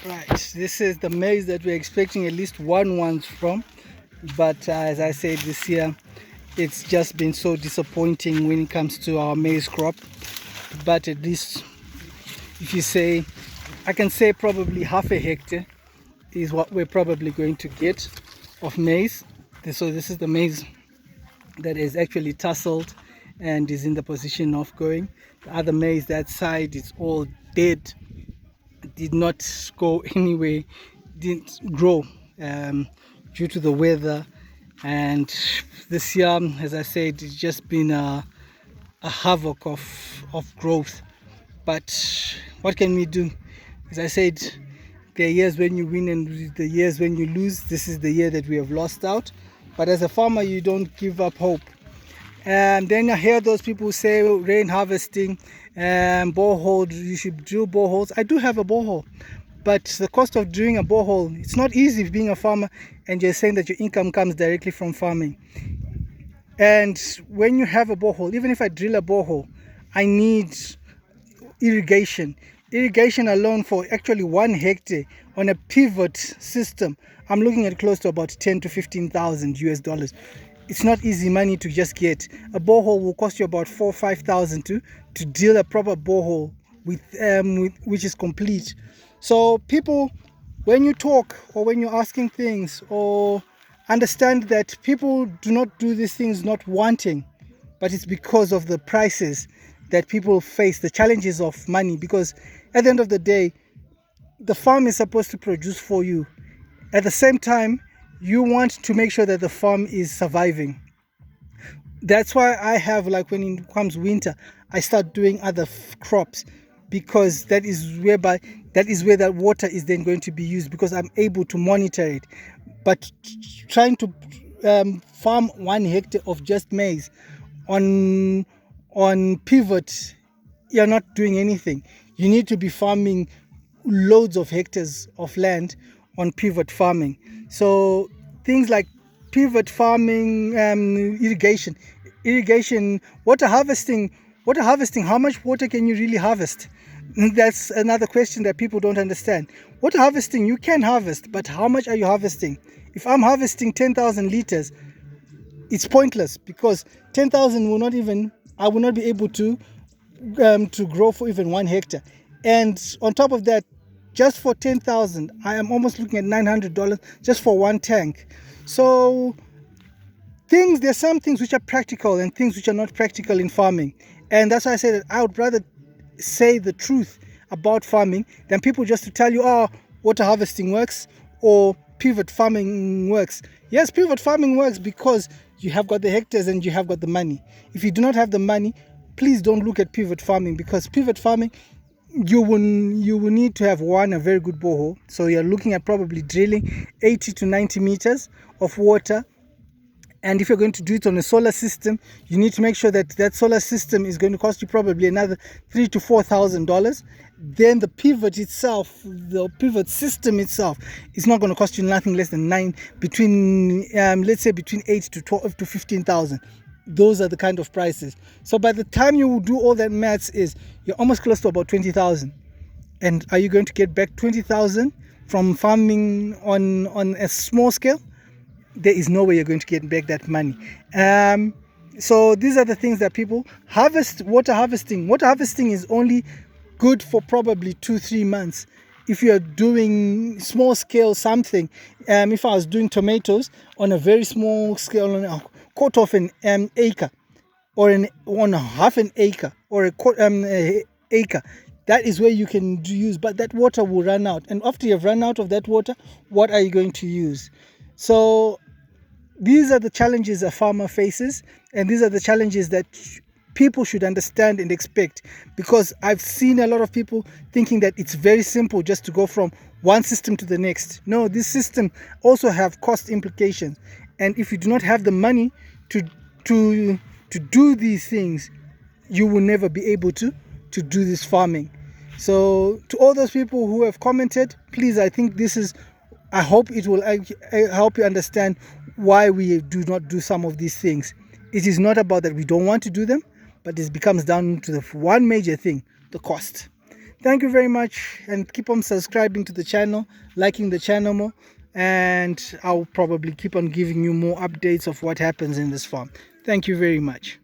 Right, this is the maize that we're expecting at least one ounce from, but as I said, this year it's just been so disappointing when it comes to our maize crop. But at least, if you say, I can say probably half a hectare is what we're probably going to get of maize. So this is the maize that is actually tasseled and is in the position of going. The other maize, that side, is all dead, did not go anywhere, didn't grow due to the weather. And this year, as I said, it's just been a havoc of growth. But what can we do? As I said, there are years when you win and the years when you lose. This is the year that we have lost out. But as a farmer, you don't give up hope. And then I hear those people say rain harvesting and borehole, you should drill boreholes. I do have a borehole, but the cost of drilling a borehole, it's not easy being a farmer and you're saying that your income comes directly from farming. And when you have a borehole, even if I drill a borehole, I need irrigation. Irrigation alone for actually 1 hectare on a pivot system, I'm looking at close to about 10 to 15,000 US dollars. It's not easy money to just get. A borehole will cost you about 4,000 or 5,000 to drill a proper borehole with which is complete. So people, when you talk or when you're asking things, or understand that people do not do these things not wanting, but it's because of the prices that people face, the challenges of money. Because at the end of the day, the farm is supposed to produce for you. At the same time, you want to make sure that the farm is surviving. That's why I have, like, when it comes winter, I start doing other crops, because that is where that water is then going to be used, because I'm able to monitor it. But trying to farm 1 hectare of just maize on pivot, you're not doing anything. You need to be farming loads of hectares of land on pivot farming. So things like pivot farming, irrigation, water harvesting, how much water can you really harvest? That's another question that people don't understand. Water harvesting, you can harvest, but how much are you harvesting? If I'm harvesting 10,000 liters, it's pointless, because 10,000 I will not be able to grow for even 1 hectare. And on top of that, just for 10,000, I am almost looking at $900 just for 1 tank. So there's some things which are practical and things which are not practical in farming. And that's why I say that I would rather say the truth about farming than people just to tell you, oh, water harvesting works or pivot farming works. Yes, pivot farming works because you have got the hectares and you have got the money. If you do not have the money, please don't look at pivot farming, because pivot farming, you will need to have a very good borehole. So you're looking at probably drilling 80 to 90 meters of water. And if you're going to do it on a solar system, you need to make sure that that solar system is going to cost you probably another $3,000 to $4,000. Then the pivot itself, the pivot system itself, is not going to cost you nothing less than between 8 to 12 to 15,000. Those are the kind of prices. So by the time you do all that maths, you're almost close to about 20,000. And are you going to get back 20,000 from farming on a small scale? There is no way you're going to get back that money. So these are the things that people harvest. Water harvesting is only good for probably 2-3 months. If you're doing small scale something, if I was doing tomatoes on a very small scale, on a quarter of an acre, or on a half an acre, or a acre, that is where you can use. But that water will run out, and after you've run out of that water, what are you going to use? So these are the challenges a farmer faces, and these are the challenges that people should understand and expect, because I've seen a lot of people thinking that it's very simple just to go from one system to the next. No, this system also have cost implications, and if you do not have the money to do these things, you will never be able to do this farming. So to all those people who have commented, please, I hope it will help you understand why we do not do some of these things. It is not about that we don't want to do them, but it becomes down to the one major thing, the cost. Thank you very much, and keep on subscribing to the channel, liking the channel more, and I'll probably keep on giving you more updates of what happens in this farm. Thank you very much.